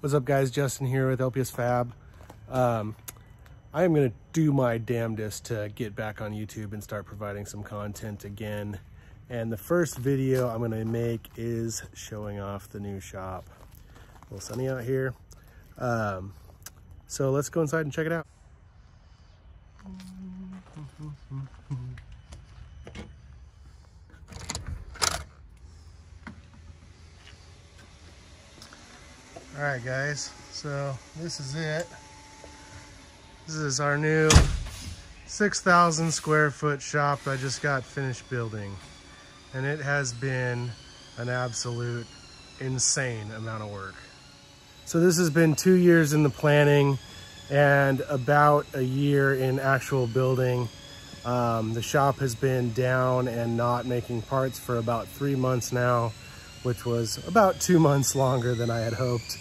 What's up, guys? Justin here with LPS Fab. I am going to do my damnedest to get back on YouTube and start providing some content again. And the first video I'm going to make is showing off the new shop. A little sunny out here. So let's go inside and check it out. All right, guys, so this is it. This is our new 6,000 square foot shop I just got finished building. And it has been an absolute insane amount of work. So this has been 2 years in the planning and about a year in actual building. The shop has been down and not making parts for about 3 months now, which was about 2 months longer than I had hoped.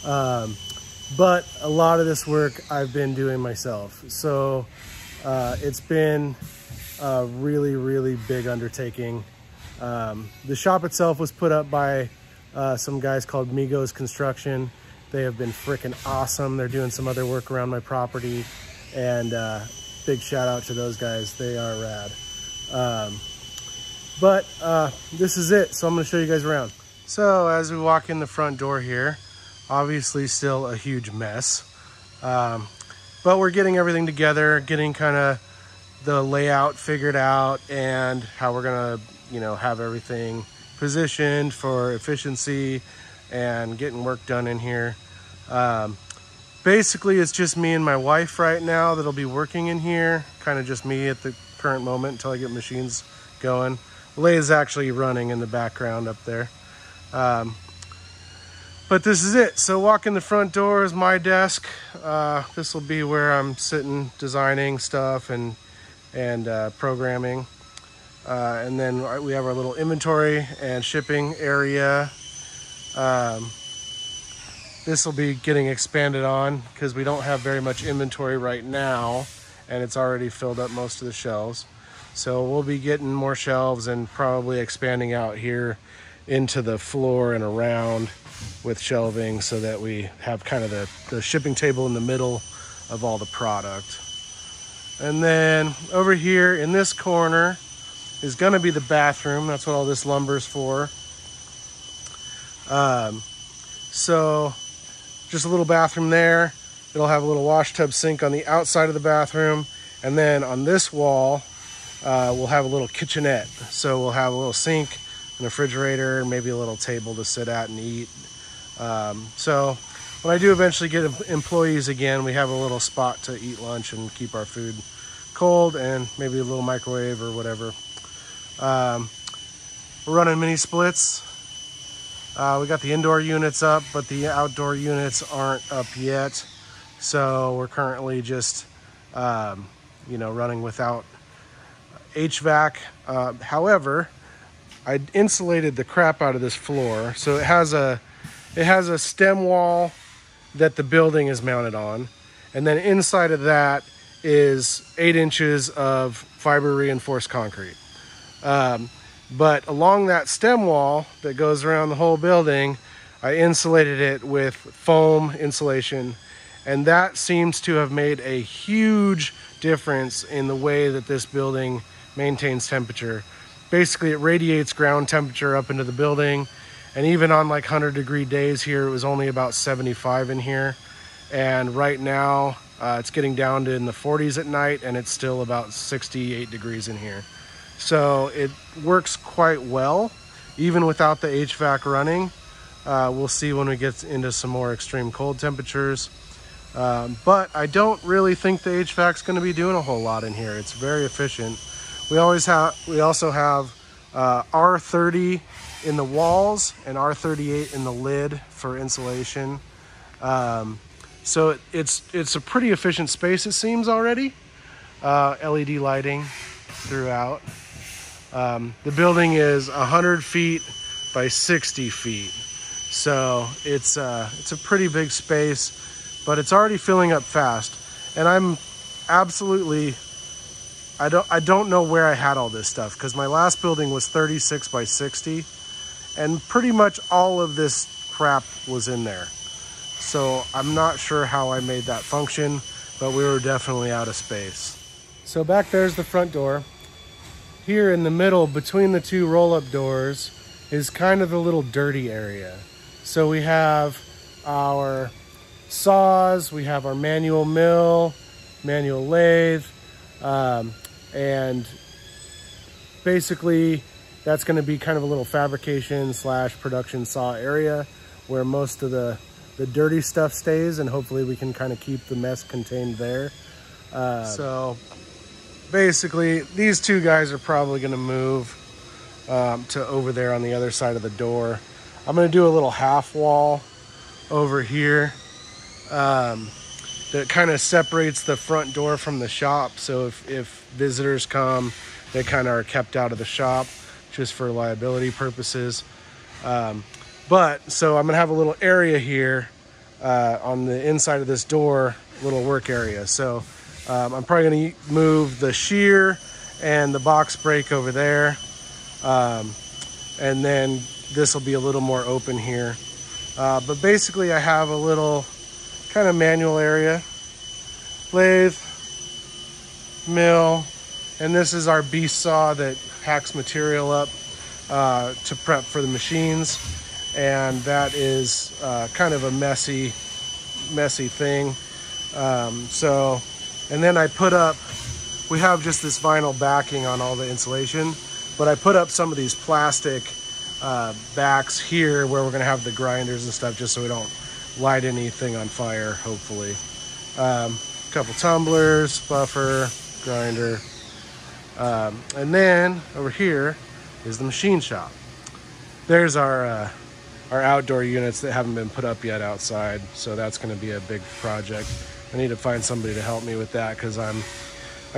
But a lot of this work I've been doing myself. So it's been a really, really big undertaking. The shop itself was put up by some guys called Migos Construction. They have been freaking awesome. They're doing some other work around my property, and big shout out to those guys. They are rad. But this is it. So I'm gonna show you guys around. So as we walk in the front door here, obviously still a huge mess, but we're getting everything together, getting kind of the layout figured out and how we're gonna, have everything positioned for efficiency and getting work done in here. Basically, it's just me and my wife right now that'll be working in here, kind of just me at the current moment until I get machines going. Lay's actually running in the background up there. But this is it. So walk in the front door is my desk. This will be where I'm sitting designing stuff and programming. And then we have our little inventory and shipping area. This will be getting expanded on because we don't have very much inventory right now, and it's already filled up most of the shelves. So we'll be getting more shelves and probably expanding out here into the floor and around with shelving so that we have kind of the shipping table in the middle of all the product. And then over here in this corner is going to be the bathroom. That's what all this lumber is for. So just a little bathroom there. It'll have a little wash tub sink on the outside of the bathroom. And then on this wall, we'll have a little kitchenette. So we'll have a little sink, an refrigerator, maybe a little table to sit at and eat. So when I do eventually get employees again, we have a little spot to eat lunch and keep our food cold, and maybe a little microwave or whatever. We're running mini splits. We got the indoor units up, but the outdoor units aren't up yet. So we're currently just, running without HVAC. However, I insulated the crap out of this floor. So it has a stem wall that the building is mounted on. And then inside of that is 8 inches of fiber reinforced concrete. But along that stem wall that goes around the whole building, I insulated it with foam insulation. And that seems to have made a huge difference in the way that this building maintains temperature. Basically, it radiates ground temperature up into the building. And even on like 100-degree days here, it was only about 75 in here. And right now, it's getting down to in the 40s at night, and it's still about 68 degrees in here. So it works quite well, even without the HVAC running. We'll see when we get into some more extreme cold temperatures. But I don't really think the HVAC's going to be doing a whole lot in here. It's very efficient. We also have R30 in the walls and R38 in the lid for insulation. So it's a pretty efficient space, it seems already. LED lighting throughout. The building is 100 feet by 60 feet. So it's a pretty big space, but it's already filling up fast. And I'm absolutely, I don't know where I had all this stuff, because my last building was 36 by 60, and pretty much all of this crap was in there. So I'm not sure how I made that function, but we were definitely out of space. So back there's the front door. Here in the middle between the two roll-up doors is kind of the little dirty area. So we have our saws, we have our manual mill, manual lathe, and basically that's going to be kind of a little fabrication / production saw area where most of the dirty stuff stays, and hopefully we can kind of keep the mess contained there. So basically these two guys are probably going to move to over there on the other side of the door. I'm going to do a little half wall over here that kind of separates the front door from the shop. So if visitors come, they kind of are kept out of the shop just for liability purposes. So I'm gonna have a little area here on the inside of this door, little work area. So I'm probably gonna move the shear and the box brake over there. And then this will be a little more open here. But basically I have a little kind of manual area, lathe, mill, and this is our beast saw that hacks material up to prep for the machines. And that is kind of a messy thing. And then I put up, we have just this vinyl backing on all the insulation, but I put up some of these plastic backs here where we're gonna have the grinders and stuff, just so we don't light anything on fire, hopefully. A couple tumblers, buffer, grinder. And then over here is the machine shop. There's our outdoor units that haven't been put up yet outside, so that's going to be a big project. I need to find somebody to help me with that because I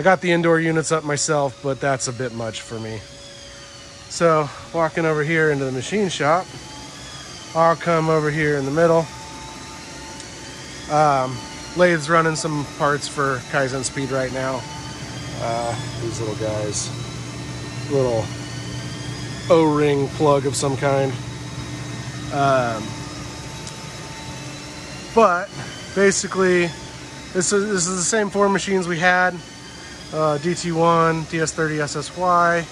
got the indoor units up myself, but that's a bit much for me. So walking over here into the machine shop, I'll come over here in the middle. Lathe's running some parts for Kaizen Speed right now. These little guys, little O-ring plug of some kind. But basically this is the same 4 machines we had, DT1, DS30 SSY,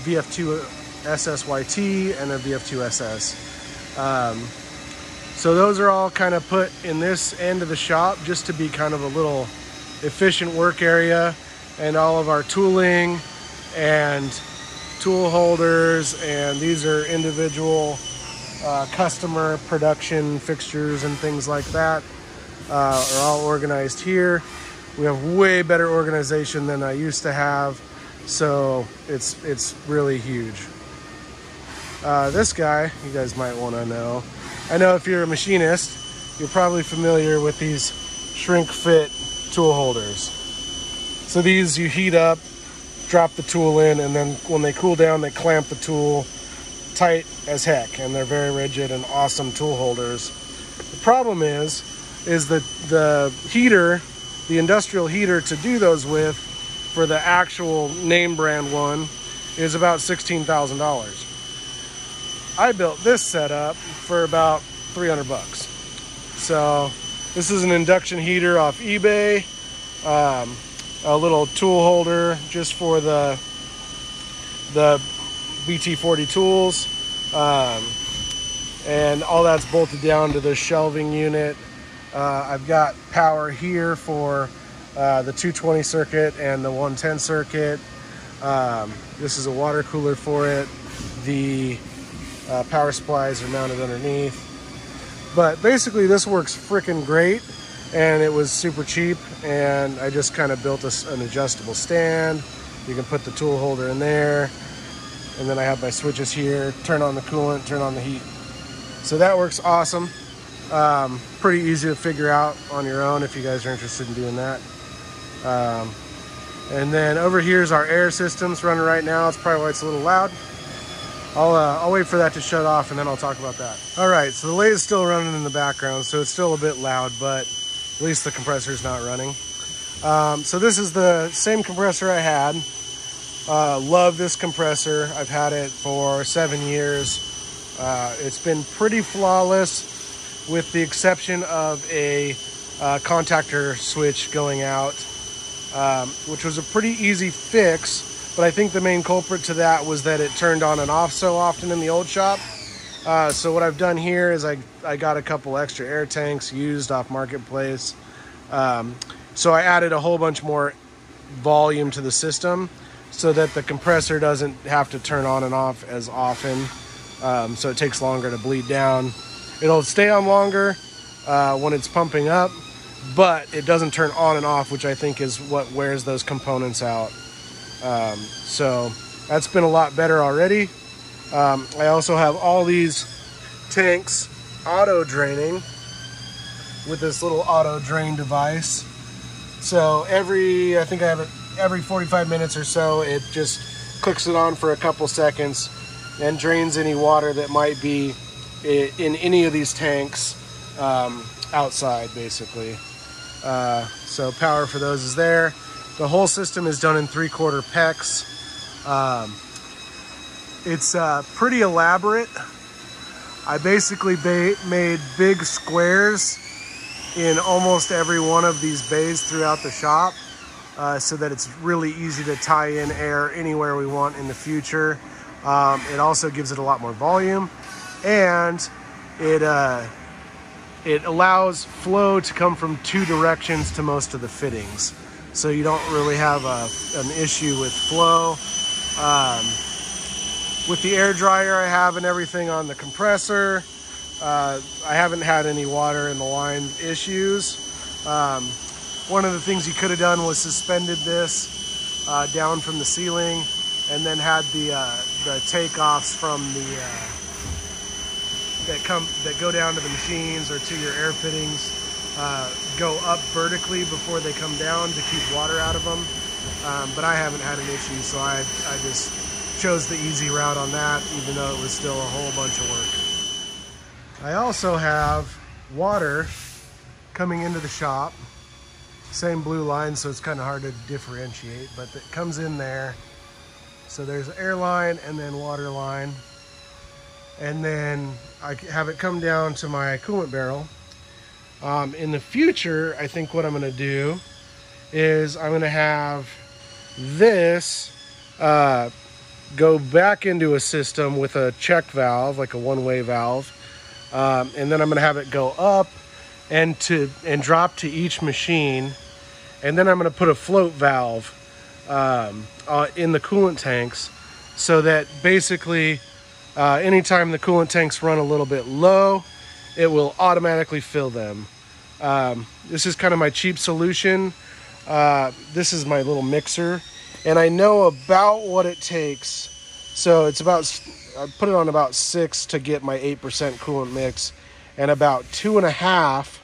VF2 SSYT, and a VF2 SS. So those are all kind of put in this end of the shop just to be kind of a little efficient work area, and all of our tooling and tool holders, and these are individual customer production fixtures and things like that are all organized here. We have way better organization than I used to have, so it's really huge. This guy, you guys might want to know. I know if you're a machinist, you're probably familiar with these shrink fit tool holders. So these you heat up, drop the tool in, and then when they cool down, they clamp the tool tight as heck, and they're very rigid and awesome tool holders. The problem is that the heater, the industrial heater to do those with for the actual name brand one is about $16,000. I built this setup for about 300 bucks. So this is an induction heater off eBay, a little tool holder just for the BT40 tools, and all that's bolted down to the shelving unit. I've got power here for the 220 circuit and the 110 circuit. This is a water cooler for it. The power supplies are mounted underneath. But basically this works freaking great, and it was super cheap, and I just kind of built an adjustable stand. You can put the tool holder in there, and then I have my switches here, turn on the coolant, turn on the heat. So that works awesome. Pretty easy to figure out on your own if you guys are interested in doing that. And then over here is our air systems running right now. It's probably why it's a little loud. I'll wait for that to shut off, and then I'll talk about that. All right, so the lathe is still running in the background, so it's still a bit loud, but at least the compressor is not running. So this is the same compressor I had. Love this compressor. I've had it for 7 years. It's been pretty flawless. with the exception of a contactor switch going out, which was a pretty easy fix, but I think the main culprit to that was that it turned on and off so often in the old shop. So what I've done here is I got a couple extra air tanks used off Marketplace. So I added a whole bunch more volume to the system so that the compressor doesn't have to turn on and off as often. So it takes longer to bleed down. It'll stay on longer when it's pumping up, but it doesn't turn on and off, which I think is what wears those components out. So that's been a lot better already. I also have all these tanks auto draining with this little auto drain device. So I think I have it every 45 minutes or so, it just clicks it on for a couple seconds and drains any water that might be in any of these tanks outside, basically. So power for those is there. The whole system is done in 3/4 PEX. It's pretty elaborate. I basically made big squares in almost every one of these bays throughout the shop, so that it's really easy to tie in air anywhere we want in the future. It also gives it a lot more volume, and it allows flow to come from 2 directions to most of the fittings. So you don't really have an issue with flow. With the air dryer I have and everything on the compressor, I haven't had any water in the line issues. One of the things you could have done was suspended this down from the ceiling and then had the takeoffs from the that go down to the machines or to your air fittings go up vertically before they come down to keep water out of them. But I haven't had an issue, so I just chose the easy route on that, even though it was still a whole bunch of work. I also have water coming into the shop, same blue line, so it's kind of hard to differentiate, but it comes in there. So there's air line and then water line, and then I have it come down to my coolant barrel. In the future, I think what I'm going to do is I'm going to have this go back into a system with a check valve, like a one-way valve, and then I'm going to have it go up and drop to each machine, and then I'm going to put a float valve in the coolant tanks, so that basically anytime the coolant tanks run a little bit low, it will automatically fill them. This is kind of my cheap solution. This is my little mixer, and I know about what it takes. So it's about, I put it on about 6 to get my 8% coolant mix, and about 2.5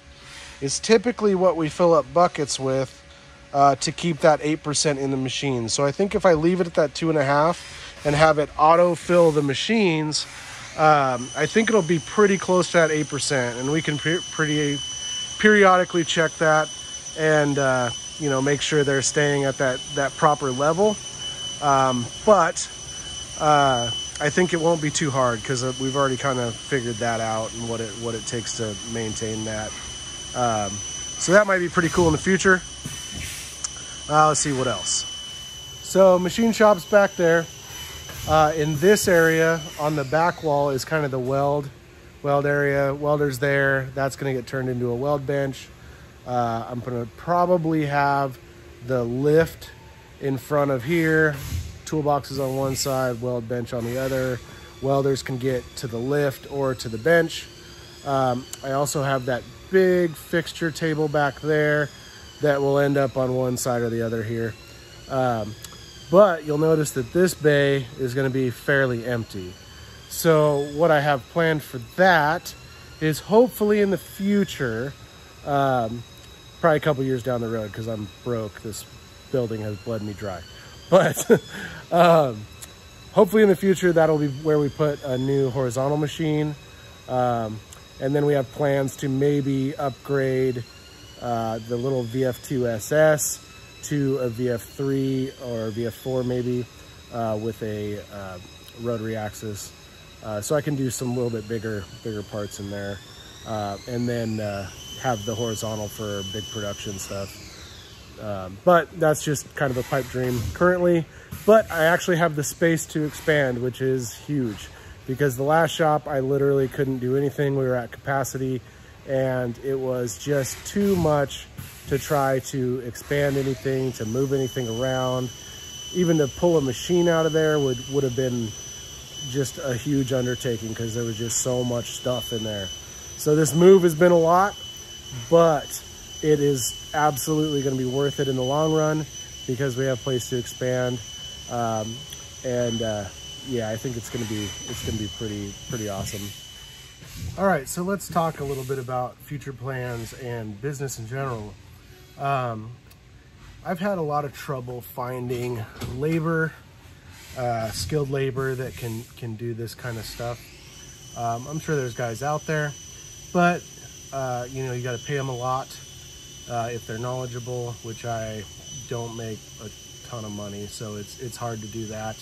is typically what we fill up buckets with to keep that 8% in the machine. So I think if I leave it at that 2.5 and have it auto fill the machines, I think it'll be pretty close to that 8%, and we can periodically check that and you know, make sure they're staying at that proper level. But I think it won't be too hard, because we've already kind of figured that out and what it takes to maintain that. So that might be pretty cool in the future. Let's see what else. So machine shop's back there. In this area on the back wall is kind of the weld area. Welder's there. That's going to get turned into a weld bench. I'm going to probably have the lift in front of here, toolboxes on one side, weld bench on the other. Welders can get to the lift or to the bench. I also have that big fixture table back there that will end up on one side or the other here. But you'll notice that this bay is going to be fairly empty. So what I have planned for that is hopefully in the future, probably a couple years down the road, because I'm broke, this building has bled me dry. But hopefully in the future, that'll be where we put a new horizontal machine. And then we have plans to maybe upgrade the little VF2 SS to a VF3 or a VF4 maybe, with a rotary axis. So I can do some little bit bigger parts in there. and then have the horizontal for big production stuff. But that's just kind of a pipe dream currently. But I actually have the space to expand, which is huge, because the last shop I literally couldn't do anything. We were at capacity, and it was just too much to try to expand anything, to move anything around. Even to pull a machine out of there would have been just a huge undertaking, because there was just so much stuff in there. So this move has been a lot, but it is absolutely going to be worth it in the long run, because we have place to expand. Yeah, I think it's going to be pretty awesome. All right, so let's talk a little bit about future plans and business in general. I've had a lot of trouble finding labor, skilled labor that can do this kind of stuff. I'm sure there's guys out there, but you know, you got to pay them a lot if they're knowledgeable, which I don't make a ton of money, so it's hard to do that.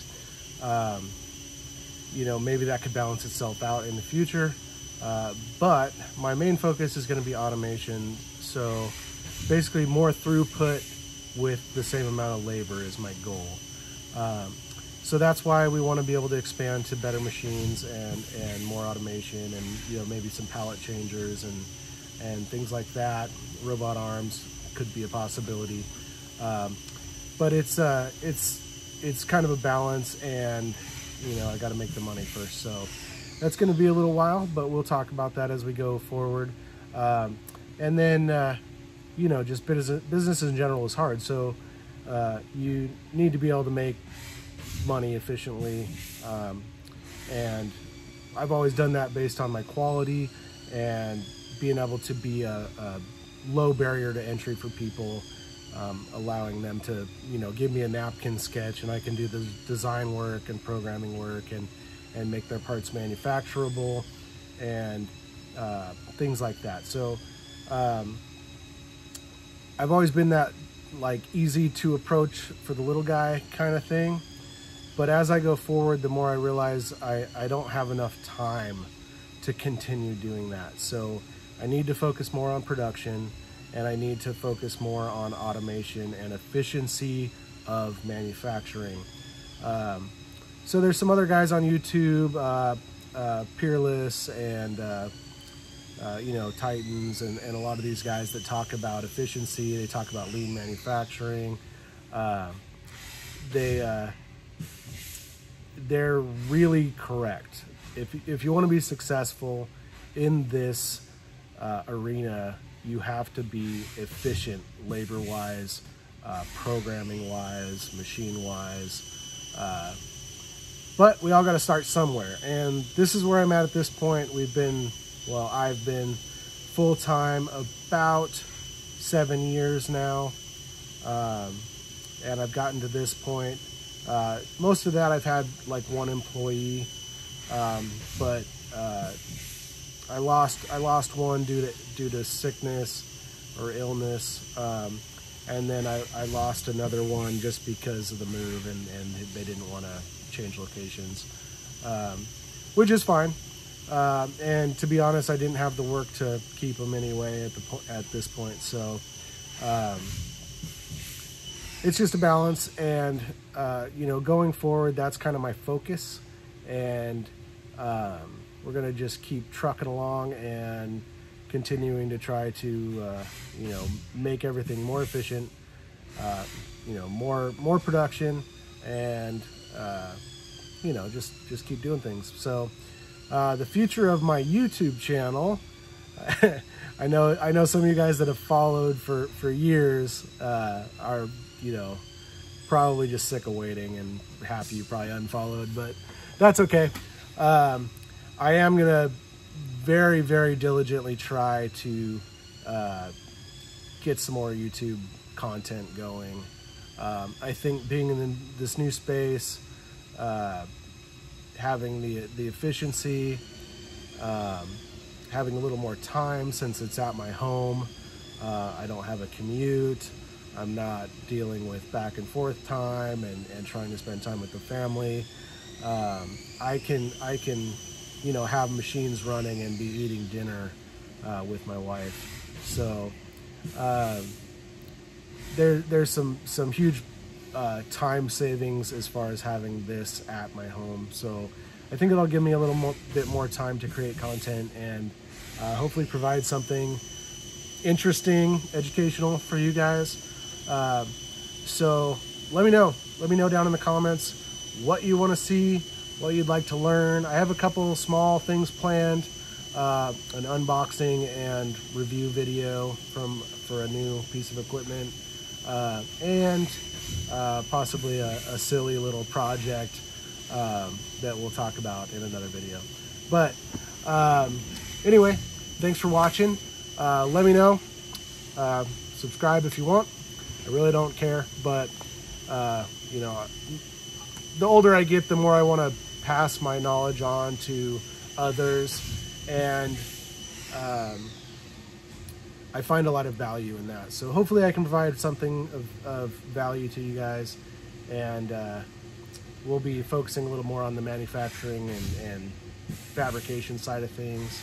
You know, maybe that could balance itself out in the future, but my main focus is going to be automation. So basically more throughput with the same amount of labor is my goal. So that's why we want to be able to expand to better machines and more automation, and you know, maybe some pallet changers and things like that. Robot arms could be a possibility, but it's kind of a balance, and you know, I got to make the money first. So that's going to be a little while, but we'll talk about that as we go forward. And then you know, just business in general is hard, so you need to be able to make money efficiently, and I've always done that based on my quality and being able to be a low barrier to entry for people, allowing them to, you know, give me a napkin sketch and I can do the design work and programming work and make their parts manufacturable and things like that. So I've always been that like easy to approach for the little guy kind of thing. But as I go forward, the more I realize I don't have enough time to continue doing that. So I need to focus more on production, and I need to focus more on automation and efficiency of manufacturing. So there's some other guys on YouTube, Peerless and you know, Titans, and a lot of these guys that talk about efficiency. They talk about lean manufacturing. They're really correct. If you want to be successful in this arena, you have to be efficient labor-wise, programming-wise, machine-wise. But we all got to start somewhere, and this is where I'm at this point. I've been full-time about 7 years now, and I've gotten to this point. Most of that I've had like one employee, but I lost one due to sickness or illness, and then I lost another one just because of the move, and they didn't want to change locations, which is fine. And to be honest, I didn't have the work to keep them anyway at this point. So it's just a balance, and you know, going forward, that's kind of my focus, and we're gonna just keep trucking along and continuing to try to you know, make everything more efficient, you know, more production, and you know, just keep doing things. So the future of my YouTube channel, I know some of you guys that have followed for years are, you know, probably just sick of waiting and happy you probably unfollowed, but that's okay. I am gonna very, very diligently try to get some more YouTube content going. I think being in this new space, having the efficiency, having a little more time since it's at my home, I don't have a commute, I'm not dealing with back and forth time and trying to spend time with the family. I can, you know, have machines running and be eating dinner with my wife. So there's some huge time savings as far as having this at my home. So I think it'll give me a little bit more time to create content and hopefully provide something interesting, educational for you guys. So let me know down in the comments what you want to see, what you'd like to learn. I have a couple small things planned, an unboxing and review video for a new piece of equipment, and possibly a silly little project that we'll talk about in another video. But anyway, thanks for watching. Let me know. Subscribe if you want. I really don't care, but you know, the older I get, the more I want to pass my knowledge on to others, and I find a lot of value in that. So hopefully I can provide something of value to you guys, and we'll be focusing a little more on the manufacturing and fabrication side of things.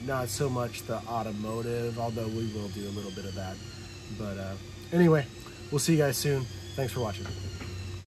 Not so much the automotive, although we will do a little bit of that. But anyway, we'll see you guys soon. Thanks for watching.